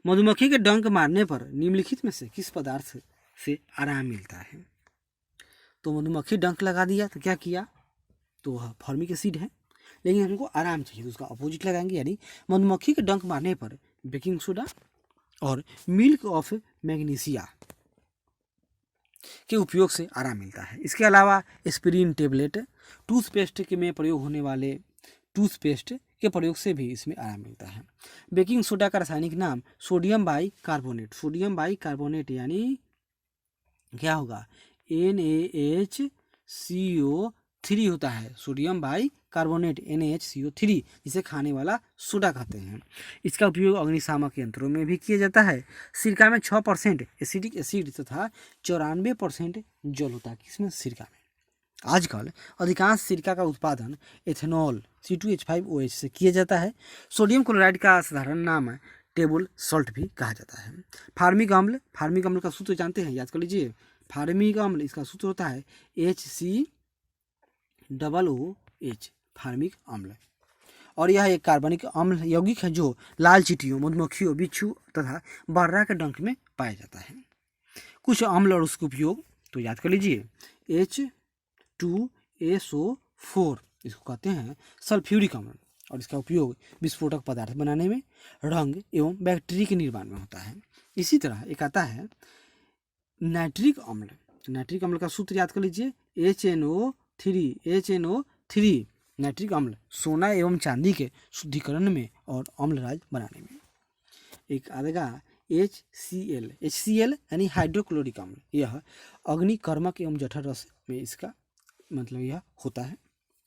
मधुमक्खी के डंक मारने पर निम्नलिखित में से किस पदार्थ से आराम मिलता है? तो मधुमक्खी डंक लगा दिया तो क्या किया, तो वह फॉर्मिक एसिड है, लेकिन हमको आराम चाहिए तो उसका अपोजिट लगाएंगे, यानी मधुमक्खी के डंक मारने पर बेकिंग सोडा और मिल्क ऑफ मैग्नीशिया के उपयोग से आराम मिलता है। इसके अलावा एस्पिरिन टेबलेट, टूथपेस्ट के में प्रयोग होने वाले टूथपेस्ट के प्रयोग से भी इसमें आराम मिलता है। बेकिंग सोडा का रासायनिक नाम सोडियम बाई कार्बोनेट यानी क्या होगा, NaHCO3 होता है, सोडियम बाई कार्बोनेट NaHCO3, जिसे खाने वाला सोडा कहते हैं। इसका उपयोग अग्निशामक यंत्रों में भी किया जाता है। सिरका में 6% एसिडिक एसिड तथा 94% जल होता है। किसमें? सिरका में। आजकल अधिकांश सिरका का उत्पादन एथेनॉल C2H5OH से किया जाता है। सोडियम क्लोराइड का साधारण नाम टेबल सॉल्ट भी कहा जाता है। फार्मिक अम्ल का सूत्र जानते हैं, याद कर लीजिए। फार्मिक अम्ल, इसका सूत्र होता है HCOOH, फार्मिक अम्ल। और यह एक कार्बनिक अम्ल यौगिक है जो लाल चींटियों, मधुमक्खियों, बिच्छू तथा बर्रा के डंक में पाया जाता है। कुछ अम्ल और उसके उपयोग तो याद कर लीजिए। H2SO4, इसको कहते हैं सल्फ्यूरिक अम्ल, और इसका उपयोग विस्फोटक पदार्थ बनाने में, रंग एवं बैक्टीरिया के निर्माण में होता है। इसी तरह एक आता है नाइट्रिक अम्ल का सूत्र याद कर लीजिए। HNO3 नाइट्रिक अम्ल सोना एवं चांदी के शुद्धिकरण में और अम्लराज बनाने में। एक आएगा HCl यानी हाइड्रोक्लोरिक अम्ल, यह अग्निकर्मक एवं जठर रस में इसका मतलब यह होता है।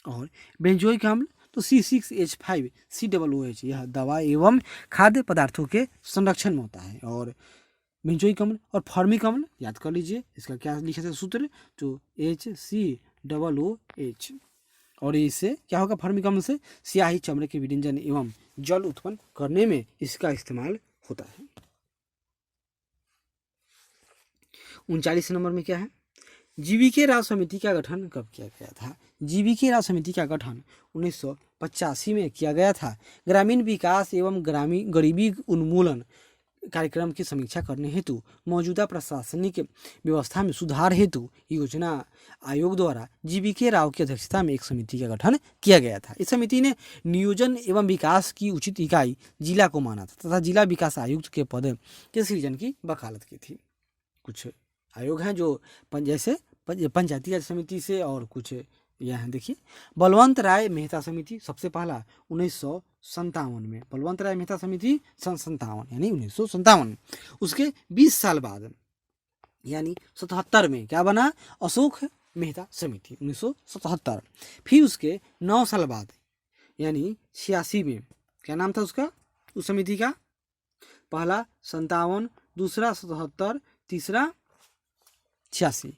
और बेंजोइक अम्ल तो C6H5COOH, यह दवा एवं खाद्य पदार्थों के संरक्षण में होता है। और बेंजोइक अम्ल और फॉर्मिक अम्ल याद कर लीजिए, इसका क्या लिखा था सूत्र, तो HCOOH। और इससे क्या होगा, फॉर्मिक अम्ल से स्याही, चमड़े के विरंजन एवं जल उत्पन्न करने में इसका इस्तेमाल होता है। 39 नंबर में क्या है, जीवीके राव समिति का गठन कब किया गया था? जीवीके राव समिति का गठन 1985 में किया गया था। ग्रामीण विकास एवं गरीबी उन्मूलन कार्यक्रम की समीक्षा करने हेतु, मौजूदा प्रशासनिक व्यवस्था में सुधार हेतु योजना आयोग द्वारा जीवीके राव की अध्यक्षता में एक समिति का गठन किया गया था। इस समिति ने नियोजन एवं विकास की उचित इकाई जिला को माना था तथा जिला विकास आयुक्त के पद के सृजन की वकालत की थी। कुछ आयोग हैं जो जैसे पंचायती राज समिति से, और कुछ यह देखिए बलवंत राय मेहता समिति, सबसे पहला 1957 में, बलवंत राय मेहता समिति 57 यानी 1957। उसके 20 साल बाद यानी 77 में क्या बना, अशोक मेहता समिति 1977। फिर उसके 9 साल बाद यानी 86 में क्या नाम था उसका, उस समिति का, पहला 57, दूसरा 77, तीसरा 86,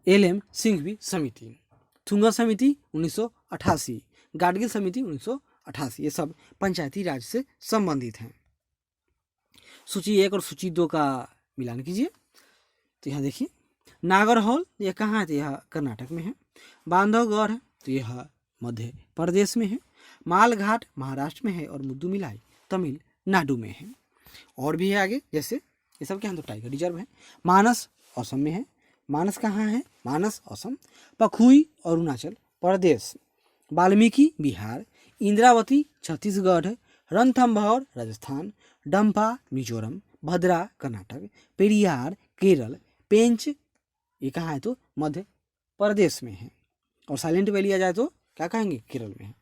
LM सिंघवी समिति। थुंगा समिति 1988, गाडगिल समिति 1988, ये सब पंचायती राज से संबंधित हैं। सूची 1 और सूची 2 का मिलान कीजिए। तो यहाँ देखिए नागरहोल, यह कहाँ है, तो यह कर्नाटक में है। बांधवगढ़ है तो यह मध्य प्रदेश में है। मालघाट महाराष्ट्र में है और मुद्दुमिलाई तमिलनाडु में है। और भी है आगे, जैसे ये सब क्या है, तो टाइगर रिजर्व है। मानस असम में है। मानस कहाँ है, मानस असम। पखुई अरुणाचल प्रदेश। वाल्मीकि बिहार। इंद्रावती छत्तीसगढ़। रणथंभौर राजस्थान। डंपा मिजोरम। भद्रा कर्नाटक। पेरियार केरल। पेंच ये कहाँ है, तो मध्य प्रदेश में है। और साइलेंट वैली आ जाए तो क्या कहेंगे, केरल में है।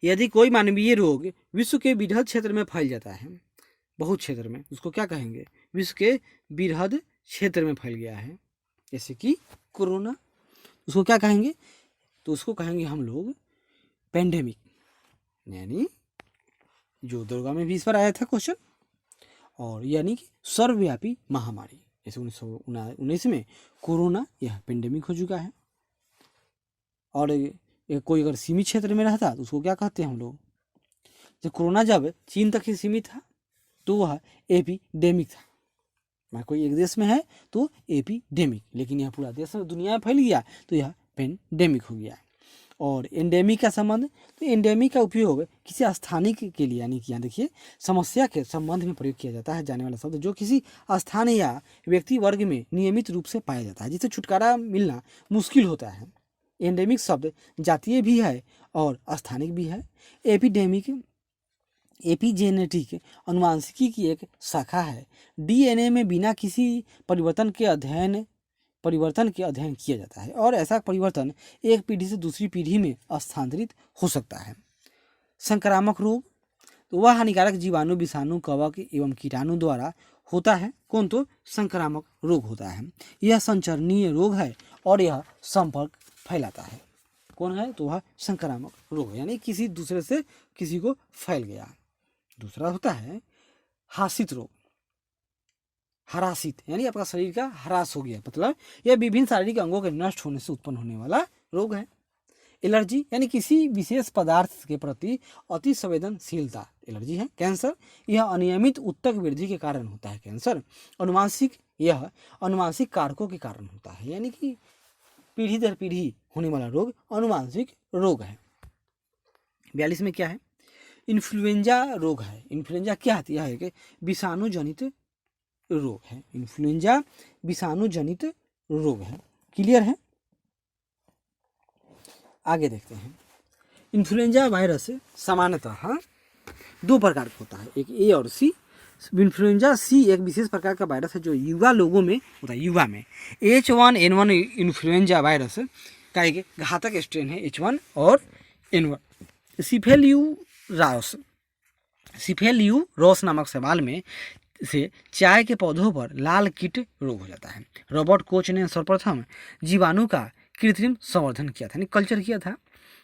यदि कोई मानवीय रोग विश्व के बृहद क्षेत्र में फैल जाता है, बहुत क्षेत्र में, उसको क्या कहेंगे, विश्व के बृहद क्षेत्र में फैल गया है, जैसे कि कोरोना, उसको क्या कहेंगे, तो उसको कहेंगे हम लोग पेंडेमिक, यानी जो दुर्गा में भी इस पर आया था क्वेश्चन, और यानी कि सर्वव्यापी महामारी। जैसे 1919 में कोरोना यह पेंडेमिक हो चुका है। और कोई अगर सीमित क्षेत्र में रहता तो उसको क्या कहते हैं हम लोग, जब कोरोना जब चीन तक ही सीमित था तो वह एपिडेमिक था। मैं कोई एक देश में है तो एपिडेमिक, लेकिन यह पूरा देश में दुनिया में फैल गया तो यह पेंडेमिक हो गया। और एंडेमिक का संबंध, तो एंडेमिक का उपयोग किसी स्थानीय के लिए, यानी कि यहाँ देखिए समस्या के संबंध में प्रयोग किया जाता है जाने वाला शब्द जो किसी स्थान या व्यक्ति वर्ग में नियमित रूप से पाया जाता है, जिससे छुटकारा मिलना मुश्किल होता है। एंडेमिक शब्द जातीय भी है और स्थानिक भी है। एपिडेमिक एपिजेनेटिक अनुवांशिकी की एक शाखा है। डीएनए में बिना किसी परिवर्तन के अध्ययन किया जाता है और ऐसा परिवर्तन एक पीढ़ी से दूसरी पीढ़ी में स्थानांतरित हो सकता है। संक्रामक रोग, तो वह हानिकारक जीवाणु, विषाणु, कवक एवं कीटाणु द्वारा होता है। कौन? तो संक्रामक रोग होता है। यह संचरणीय रोग है और यह संपर्क फैलाता है। कौन है? तो वह संक्रामक रोग है, यानी किसी दूसरे से किसी को फैल गया। दूसरा होता है हासित रोग। हरासित यानी आपका शरीर का ह्रास हो गया, मतलब यह विभिन्न शारीरिक अंगों के नष्ट होने से उत्पन्न होने वाला रोग है। एलर्जी यानी किसी विशेष पदार्थ के प्रति अति संवेदनशीलता, एलर्जी है। कैंसर, यह अनियमित उत्तक वृद्धि के कारण होता है। कैंसर अनुवांशिक, यह अनुवांशिक कारकों के कारण होता है, यानी कि पीढ़ी दर पीढ़ी होने वाला रोग अनुवांशिक रोग है। 42 में क्या है? इन्फ्लुएंजा रोग है। इन्फ्लुएंजा क्या है? यह है कि विषाणु जनित रोग है। इन्फ्लुएंजा विषाणु जनित रोग है। क्लियर है? आगे देखते हैं। इन्फ्लुएंजा वायरस सामान्यतः दो प्रकार का होता है, एक ए और सी। इन्फ्लुएंजा सी एक विशेष प्रकार का वायरस है जो युवा लोगों में होता है। युवा में H1N1 इन्फ्लुएंजा वायरस का एक घातक स्ट्रेन है, H1 और N1। सिफेलियूरोस नामक सवाल में से चाय के पौधों पर लाल कीट रोग हो जाता है। रॉबर्ट कोच ने सर्वप्रथम जीवाणु का कृत्रिम संवर्धन किया था, यानी कल्चर किया था।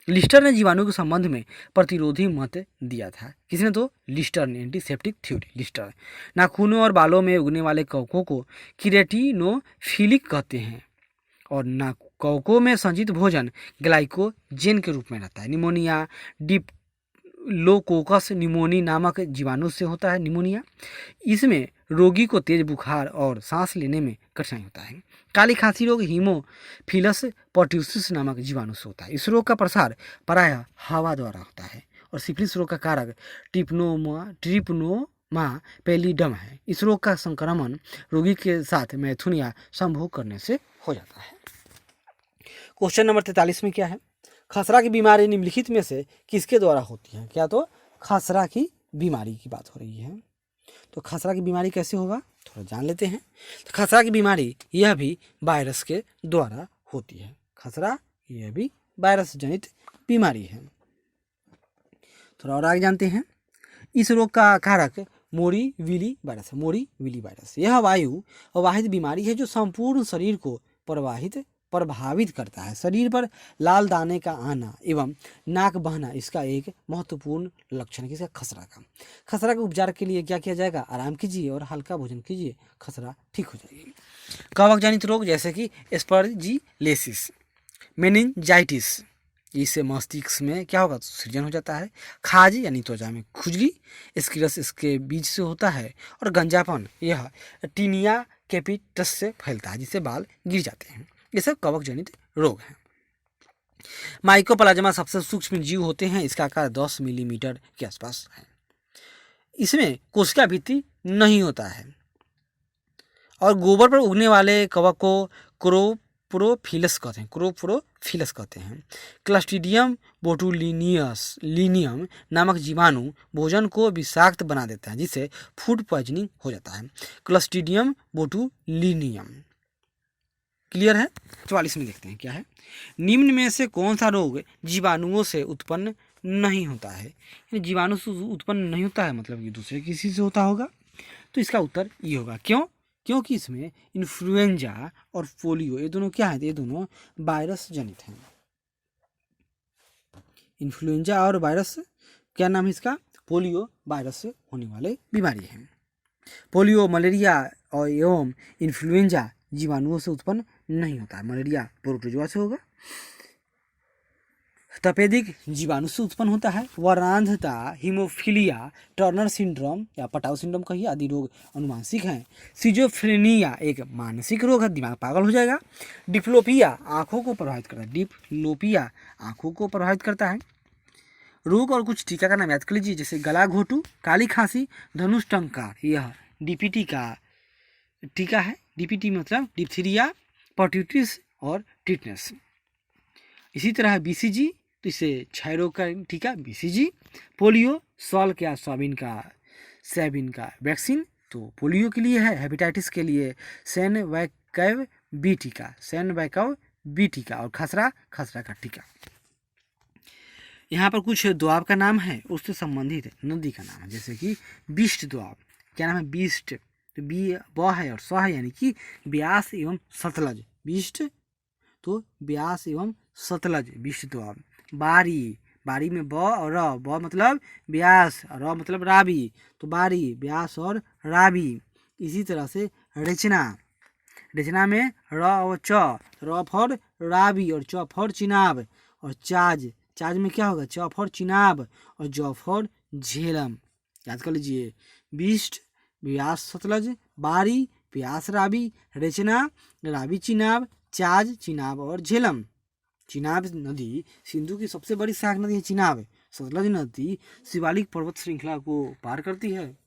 लिस्टर ने जीवाणु के संबंध में प्रतिरोधी मत दिया था। किसने? तो लिस्टर ने, एंटीसेप्टिक थ्योरी। लिस्टर नाखूनों और बालों में उगने वाले कवकों को कीरेटिनोफिलिक कहते हैं और कवकों में संचित भोजन ग्लाइकोजेन के रूप में रहता है। निमोनिया डिप्लोकोकस निमोनी नामक जीवाणु से होता है। निमोनिया, इसमें रोगी को तेज बुखार और सांस लेने में कठिनाई होता है। काली खांसी रोग हीमोफिलस पर्ट्यूसिस नामक जीवाणु से होता है। इस रोग का प्रसार प्रायः हवा द्वारा होता है। और सिफिलिस रोग का कारक ट्रिपनोमा पैलिडम है। इस रोग का संक्रमण रोगी के साथ मैथुन या संभोग करने से हो जाता है। क्वेश्चन नंबर 43 में क्या है? खसरा की बीमारी निम्नलिखित में से किसके द्वारा होती है? क्या? तो खसरा की बीमारी की बात हो रही है। तो खसरा की बीमारी कैसे होगा थोड़ा जान लेते हैं। तो खसरा की बीमारी यह भी वायरस के द्वारा होती है। खसरा यह भी वायरस जनित बीमारी है। थोड़ा और आगे जानते हैं। इस रोग का कारक मोरीविली वायरस है। मोरीविली वायरस यह वायु वाहित बीमारी है जो संपूर्ण शरीर को प्रभावित करता है। शरीर पर लाल दाने का आना एवं नाक बहना इसका एक महत्वपूर्ण लक्षण है। किसका? खसरा का। खसरा के उपचार के लिए क्या किया जाएगा? आराम कीजिए और हल्का भोजन कीजिए, खसरा ठीक हो जाएगी। कवक जनित रोग जैसे कि एस्परजिलेसिस, मेनिंजाइटिस, इससे मस्तिष्क में क्या होगा? सृजन हो जाता है। खाज यानी त्वचा में खुजली, स्क्लेरोसिस इसके बीज से होता है। और गंजापन यह टीनिया कैपिटस से फैलता है जिससे बाल गिर जाते हैं। ये सब कवक जनित रोग हैं। माइकोप्लाज्मा सबसे सूक्ष्म जीव होते हैं। इसका आकार 10 मिलीमीटर के आसपास है। इसमें कोशिका भित्ति नहीं होता है और गोबर पर उगने वाले कवक को क्रोप्रोफिलस कहते हैं। क्लस्ट्रीडियम बोटुलिनियम नामक जीवाणु भोजन को विषाक्त बना देता है जिससे फूड पॉइजनिंग हो जाता है। क्लस्ट्रीडियम बोटुलिनियम। क्लियर है? 44 में देखते हैं क्या है। निम्न में से कौन सा रोग जीवाणुओं से उत्पन्न नहीं होता है? जीवाणु से उत्पन्न नहीं होता है मतलब कि दूसरे किसी से होता होगा। तो इसका उत्तर ये होगा। क्यों? क्योंकि इसमें इन्फ्लुएंजा और पोलियो ये दोनों क्या है? ये दोनों वायरस जनित हैं। इन्फ्लुएंजा और वायरस, क्या नाम है इसका? पोलियो वायरस से होने वाले बीमारी है। पोलियो, मलेरिया और एवं इन्फ्लुएंजा जीवाणुओं से उत्पन्न नहीं होता है। मलेरिया प्रोटोजोआ से होगा। तपेदिक जीवाणु से उत्पन्न होता है। वर्णांधता, हीमोफीलिया, टर्नर सिंड्रोम या पटाउ सिंड्रोम कहिए आदि रोग अनुवांशिक हैं। सिजोफ्रेनिया एक मानसिक रोग है, दिमाग पागल हो जाएगा। डिप्लोपिया आंखों को प्रभावित करता है, डिप्लोपिया आंखों को प्रभावित करता है। रोग और कुछ टीका का नाम याद कर लीजिए, जैसे गला घोटू, काली खांसी, धनुष टंकार, यह डीपीटी का टीका है। डीपीटी मतलब डिप्थीरिया, पर्ट्यूटिस और टिटनेस। इसी तरह बीसीजी, तो इसे क्षय रोग का टीका बीसीजी। पोलियो, सॉल्क या सैबिन का वैक्सीन तो पोलियो के लिए है। हेपेटाइटिस के लिए सैनवाइकव बी टीका और खसरा का टीका। यहाँ पर कुछ दोआब का नाम है, उससे संबंधित नदी का नाम है, जैसे कि बिस्ट दोआब। क्या नाम है? बिस्ट, तो बी ब है और स है, यानी कि ब्यास एवं सतलज। बिस्ट तो ब्यास एवं सतलज, बिस्ट दोआब। बारी में ब और र, ब मतलब ब्यास, र मतलब रावी, तो बारी, ब्यास और रावी। इसी तरह से रेचना में र और च, र फॉर रावी और च फॉर चिनाब। और चाज में क्या होगा? च फॉर चिनाब और ज फॉर झेलम। याद कर लीजिए, बिस्ट ब्यास सतलज, बारी ब्यास रावी, रेचना रावी चिनाब, चाज चिनाब और झेलम। चिनाब नदी सिंधु की सबसे बड़ी सहायक नदी है चिनाब। सतलज नदी शिवालिक पर्वत श्रृंखला को पार करती है।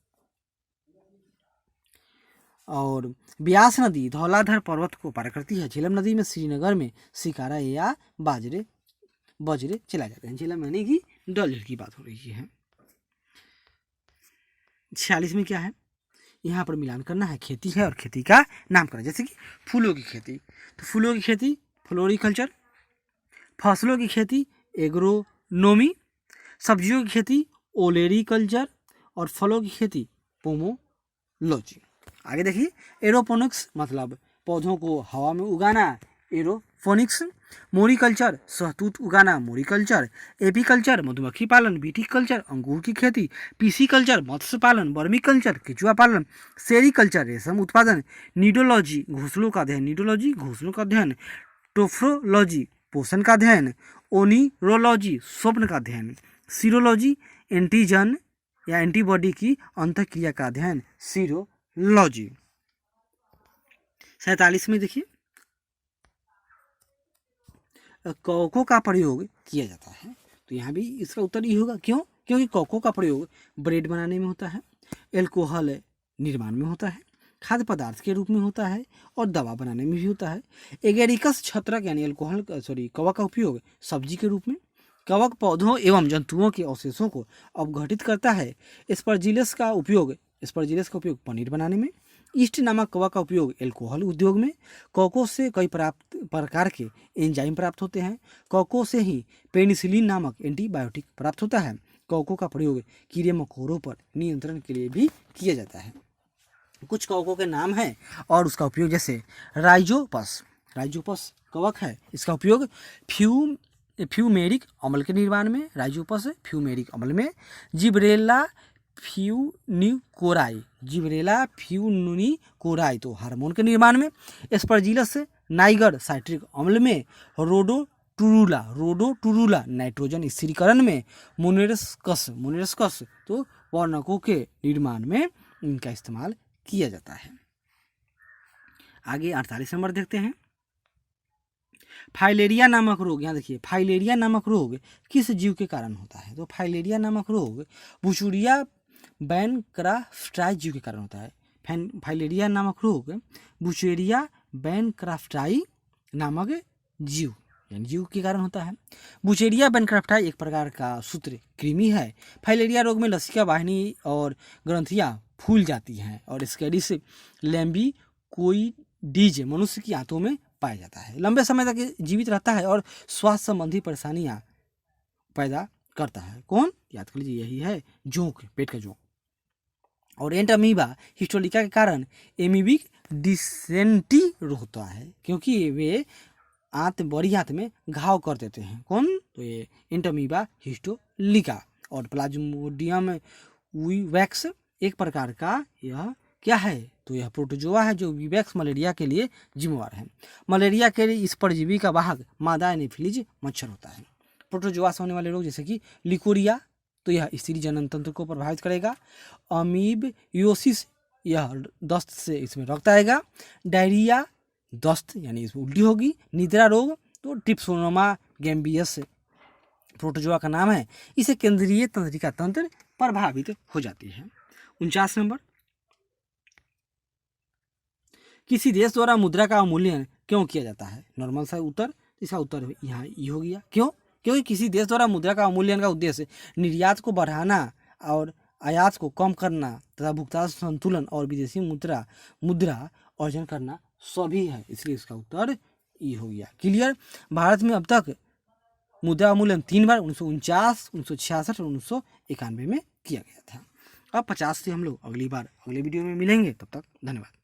और ब्यास नदी धौलाधर पर्वत को पार करती है। झेलम नदी में श्रीनगर में शिकारा या बजरे चला जाते हैं। झेलम यानी कि डल झील की बात हो रही है। 46 में क्या है? यहाँ पर मिलान करना है, खेती है और खेती का नामकरण। जैसे कि फूलों की खेती, तो फूलों की खेती फ्लोरिकल्चर, फसलों की खेती एग्रोनोमी, सब्जियों की खेती ओलेरीकल्चर और फलों की खेती पोमोलॉजी। आगे देखिए, एरोपोनिक्स मतलब पौधों को हवा में उगाना, एरोफोनिक्स। मोरिकल्चर सहतूत उगाना, मोरिकल्चर। एपीकल्चर मधुमक्खी पालन, विटीकल्चर अंगूर की खेती। पीसीकल्चर मत्स्य पालन, वर्मीकल्चर केचुआ पालन। सेरीकल्चर रेशम उत्पादन। नीडोलॉजी घोंसलों का अध्ययन। टोफ्रोलॉजी पोषण का अध्ययन। ओनिरोलॉजी स्वप्न का अध्ययन। सीरोलॉजी एंटीजन या एंटीबॉडी की अंतःक्रिया का अध्ययन, सीरोलॉजी। 47 में देखिए, कोको का प्रयोग किया जाता है, तो यहाँ भी इसका उत्तर ही होगा। क्यों? क्योंकि कोको का प्रयोग ब्रेड बनाने में होता है, एल्कोहल निर्माण में होता है, खाद्य पदार्थ के रूप में होता है और दवा बनाने में भी होता है। एगेरिकस छत्रक यानी कवक का उपयोग सब्जी के रूप में। कवक पौधों एवं जंतुओं के अवशेषों को अपघटित करता है। स्पर्जिलस का उपयोग पनीर बनाने में। ईस्ट नामक कवक का उपयोग एल्कोहल उद्योग में। कोको से कई प्रकार के एंजाइम प्राप्त होते हैं। कोको से ही पेनिसिलिन नामक एंटीबायोटिक प्राप्त होता है। कोको का प्रयोग कीड़े मकोड़ों पर नियंत्रण के लिए भी किया जाता है। कुछ कोको के नाम हैं और उसका उपयोग, जैसे राइजोपस कवक है, इसका उपयोग फ्यूमेरिक अम्ल के निर्माण में। राइजोपस फ्यूमेरिक अम्ल में। जिब्रेला फ्यूनिकोराई तो हार्मोन के निर्माण में। एस्परजिलस नाइगर साइट्रिक अम्ल में। रोडोटुरुला नाइट्रोजन स्थिरीकरण में। मोनेरस्कस तो वर्णकों के निर्माण में इनका इस्तेमाल किया जाता है। आगे 48 नंबर देखते हैं। फाइलेरिया नामक रोग, यहाँ देखिए, फाइलेरिया नामक रोग किस जीव के कारण होता है? तो फाइलेरिया नामक रोग बुचुरिया बैनक्राफ्टाई जीव के कारण होता है। फाइलेरिया नामक रोग बुचेरिया बैनक्राफ्टाई नामक जीव के कारण होता है। बुचेरिया बैनक्राफ्टाई एक प्रकार का सूत्र कृमि है। फाइलेरिया रोग में लसिका वाहिनी और ग्रंथियां फूल जाती हैं और स्कैरिस लैम्बिकोइडिज मनुष्य की आंतों में पाया जाता है। लंबे समय तक जीवित रहता है और स्वास्थ्य संबंधी परेशानियां पैदा करता है। कौन? याद कर लीजिए, यही है जोंक, पेट का जोंक। और एंटमीबा हिस्टोलिका के कारण एमीबिक डिसेंट्री होता है, क्योंकि वे बड़ी आंत में घाव कर देते हैं। कौन? तो ये एंटमीबा हिस्टोलिका। और प्लाज्मोडियम विवैक्स एक प्रकार का यह क्या है? तो यह प्रोटोजोआ है जो विवैक्स मलेरिया के लिए जिम्मेवार है। मलेरिया के लिए इस परजीवी का वाहक मादा एनोफिलीज मच्छर होता है। प्रोटोजोआ से होने वाले रोग जैसे कि लिकोरिया, तो यह स्त्री जनन तंत्र को प्रभावित करेगा। अमीबियोसिस, यह दस्त से इसमें रक्त आएगा। डायरिया, दस्त यानी इसमें उल्टी होगी। निद्रा रोग, तो ट्रिप्सोनोमा गैम्बियस प्रोटोजोआ का नाम है, इसे केंद्रीय तंत्रिका तंत्र प्रभावित हो जाती है। 49 नंबर, किसी देश द्वारा मुद्रा का अवमूल्यन क्यों किया जाता है? नॉर्मल सा उत्तर, इसका उत्तर यहाँ ये हो गया। क्यों? क्योंकि किसी देश द्वारा मुद्रा का अवमूल्यन का उद्देश्य निर्यात को बढ़ाना और आयात को कम करना तथा भुगतान संतुलन और विदेशी मुद्रा अर्जन करना सभी है, इसलिए इसका उत्तर ये हो गया। क्लियर? भारत में अब तक मुद्रा अवमूल्यन 3 बार 1949, 1966 और 1991 में किया गया था। अब 50 से हम लोग अगली बार अगले वीडियो में मिलेंगे, तब तक धन्यवाद।